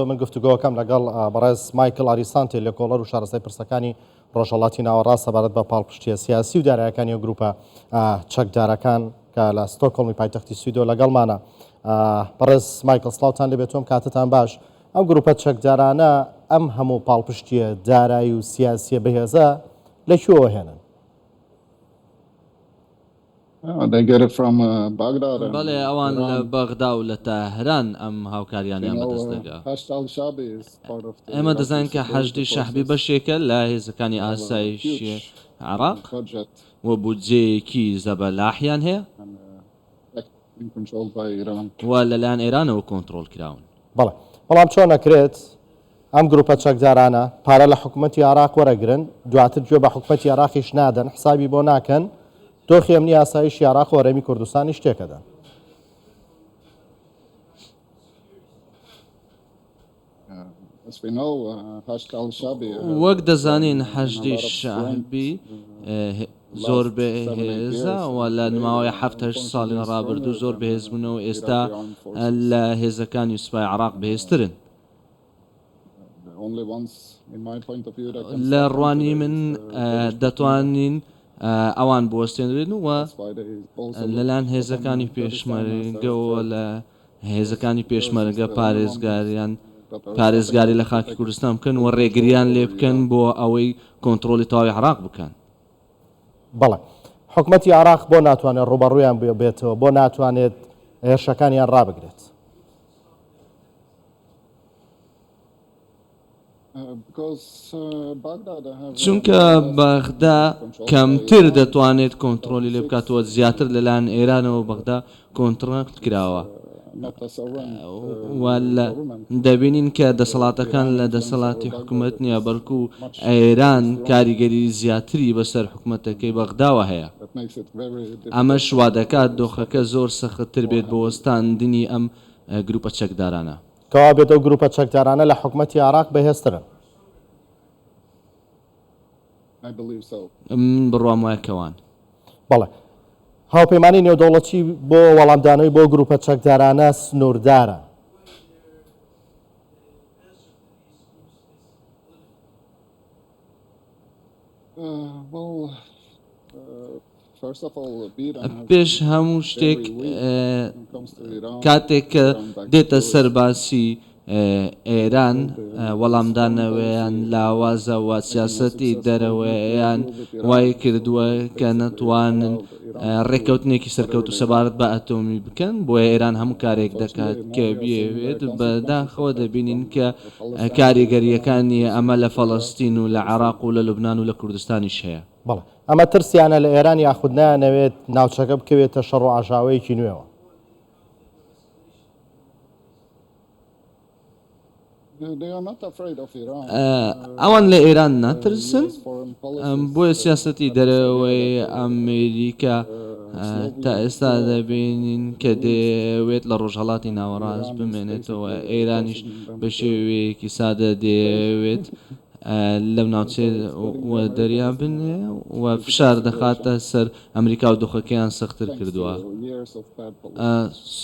من گفتوگۆکەم لەگەڵ بەڕێز مایکل ئاریسانتێ لە کۆڵەر و شارستای پرسەکانی ڕۆژهەڵاتی ناوەڕاست سەبارەت بە پاڵپشتیە سیاسی و دارایەکانی ئەو گروپە چەکدارەکان کە لە ستۆکهۆڵمی پایتەختی سویدۆ لەگەڵمانە. بەڕێز مایکل سلااوتان لەبێت تۆم کاتتان باش. ئەم گروپە چەکدارانە ئەم هەموو پاڵپشتیە دارایی و سیاسیە بەهێزە لەکوێوە هێنن؟ بەڵێ ئەوان لە بەغدا و لە تاهران ئەم هاوکاریانیان بەدەست دەگا. ئێمە دەزانین کە حەشدی شەحبی بەشێکە لە هێزەکانی ئاسایشی عێراق و بودجەیەکی زەبەلاحیان هەیە و لەلایەن ئێرانەوە کۆنتڕۆڵ کراون. بەڵێ بەڵام چۆن نەکرێت ئەم گروپە چەکدارانە پارە لە حکوومەتی عێراق وەرەگرن، دواتر گوێ بە حکوومەتی عێراقیش نادەن، حسابی بۆ ناکەن، دۆخی ئەمنی ئاسایشی عێراق و هەرێمی کوردستانی شتێکەدەن. وەک دەزانین حەشدی شەحبی زۆر بەهێزە و لە نماوەی 7 ساڵی ڕابردوو زۆر بەهێز بوونەوە ئێستا لە هێزەکانی سوپای عێراق بەهێزترن. لە ڕوانی من دەتوانین ئەوان بوەستێنرێن و لەلایەن هێزەکانی پێشمەرگەوە لە هێزەکانی پێشمەرگە پارێزگاری لە خاکی کوردستان بکەن و ڕێگریان لێ بکەن بۆ ئەوەی کۆنتڕۆلی تەواوی عێراق بکەن. بەڵێ حکوومەتی عێراق بۆ ناتوانێت ڕوبەڕوویان بێتەوە، بۆ ناتوانێت هێرشەکانیان ڕابگرێت. چونکە بەغدا کەمتر دەتوانێت کۆنتڕۆلی لێ بکاتەوە، زیاتر لەلایەن ئێرانەوە بەغدا کۆنتڕاکت کراوە و دەبینین کە دەسەڵاتەکان لە دەسەڵاتی حکوومەت نییە، بەڵکو ئێران کاریگەری زیاتری بەسەر حکوومەتەکەی بەغداوە هەیە. ئەمەش وا دەکات دۆخەکە زۆر سەختتر بێت بە وەستاندنی ئەم گروپە چەکدارانە. کەوا بێت ئەو گروپە چەکدارانە لە حکوومەتی عێراق بەهێزترن. من بڕوام وایە کەوان. بەڵێ هاوپەیمانی نێودەوڵەتی بۆ وەڵامدانەوەی بۆ گروپە چەکدارانە سنووردارە. پێش هەموو شتێک کاتێک کە دێتە سەر باسی ئێران وەڵامدانەوەیان لاوازە و سیاسەتی دەرەوەیان وای کردووە کە نەتوانن ڕێککەوتنێکی سەرکەوت و سەبارەت بە ئەتۆمی بکەن، بۆیە ئێران هەموو کارێک دەکات کە بێوێت. بەداخەوە دەبینین کە کاریگەریەکانی ئەمە لە فەڵەستین و لە عێراق و لە لوبنان و لە کوردستانیش هەیە. بەڵێ ئەمە ترسیانە لە ئێران یاخود نایانەوێت ناوچەکە بکەوێتە شەڕ و ئاژاوەیەکی نوێەوە. ئەوان لە ئێران ناترسن، بۆیە سیاسەتی دەرەوەی ئەمریکا تا ئێستا دەبینین کە دەوێت لە ڕۆژهەڵاتی ناوەڕاست بمێنێتەوە. ئێرانیش بە شێوەیەکی سادە دەوێت لەم ناوچێ دەریان بنێ و فشار دەخاتە سەر ئەمریکا و دۆخەکەیان سەختتر کردووە.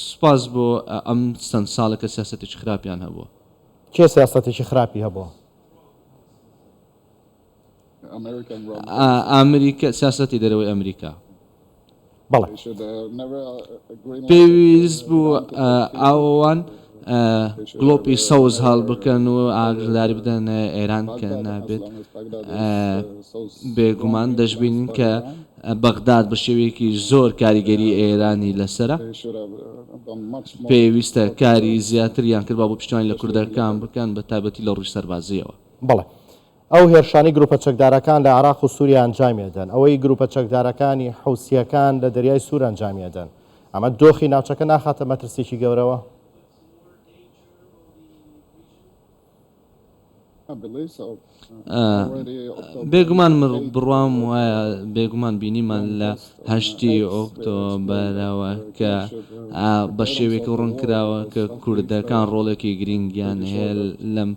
سوپاس بۆ ئەم چەند ساڵێکە سیاسەتێکی خراپیان هەبووە. چێ سیاسەتێکی خراپی هەبووە؟ ئەمریکا سیاسەتی دەرەوەی ئەمریکا. بەڵێ پێویست بوو ئەوان گڵۆپی سەوز هەڵ بکەن و ئاگداری بدەن ئێران کە نابێت بێگومان دەشبین کە بەغداد بە شێوەیەکی زۆر کاریگەری ئێرانی لەسرە، پێویستە کاری زیاتریان کرد بۆ پشتیوانی لە کوردەکان بکەن بە تایبەتی لە ڕووی سەربازیەوە. بەڵێ ئەو هێرشانی گروپە چەکدارەکان لە عێراق و سووریا ئەنجامیدەن، ئەوەی گروپە چەکدارەکانی حوسیەکان لە دەریای سوور ئەنجامیدەن، ئەمە دۆخی ناوچەکە ناخاتە مەترسێکی گەورەوە؟ بێگومان بڕوام وایە بێگومان بینیمان لە 8 ئۆکتۆبەرەوە کە بە شێوێک ڕوون کراوە کە کوردەکان ڕۆڵێکی گرنگیان هەیە لەم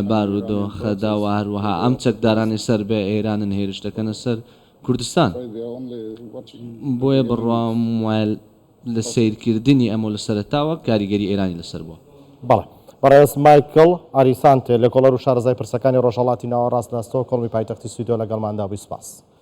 بارودۆخەدا و هەروەها ئەم چەکدارانی سەر بە ئێرانن هێرشتەکەنە سەر کوردستان. بۆیە بڕوام وایە لە سیرکردنی ئەمە لە سەرتاوە کاریگەری ئێرانی لەسەر بووە. بەڵێ بەڕێز مایکل ئاریسانتێ لێکۆڵەر و شارەزای پرسەکانی ڕۆژهەڵاتی ناوەڕاست لە ستۆکهۆڵمی پایتەختی سویدۆ لەگەڵماندا بووی. سوپاس.